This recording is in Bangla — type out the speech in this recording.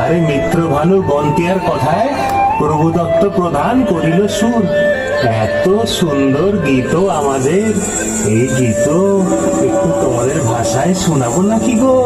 আরে মিত্র ভানু বন্তিয়ার কথায় প্রভুদত্ত প্রদান করিল সুর। এত সুন্দর গীত আমাদের, এই গীত একটু তোমাদের ভাষায় শোনাবো নাকি গো?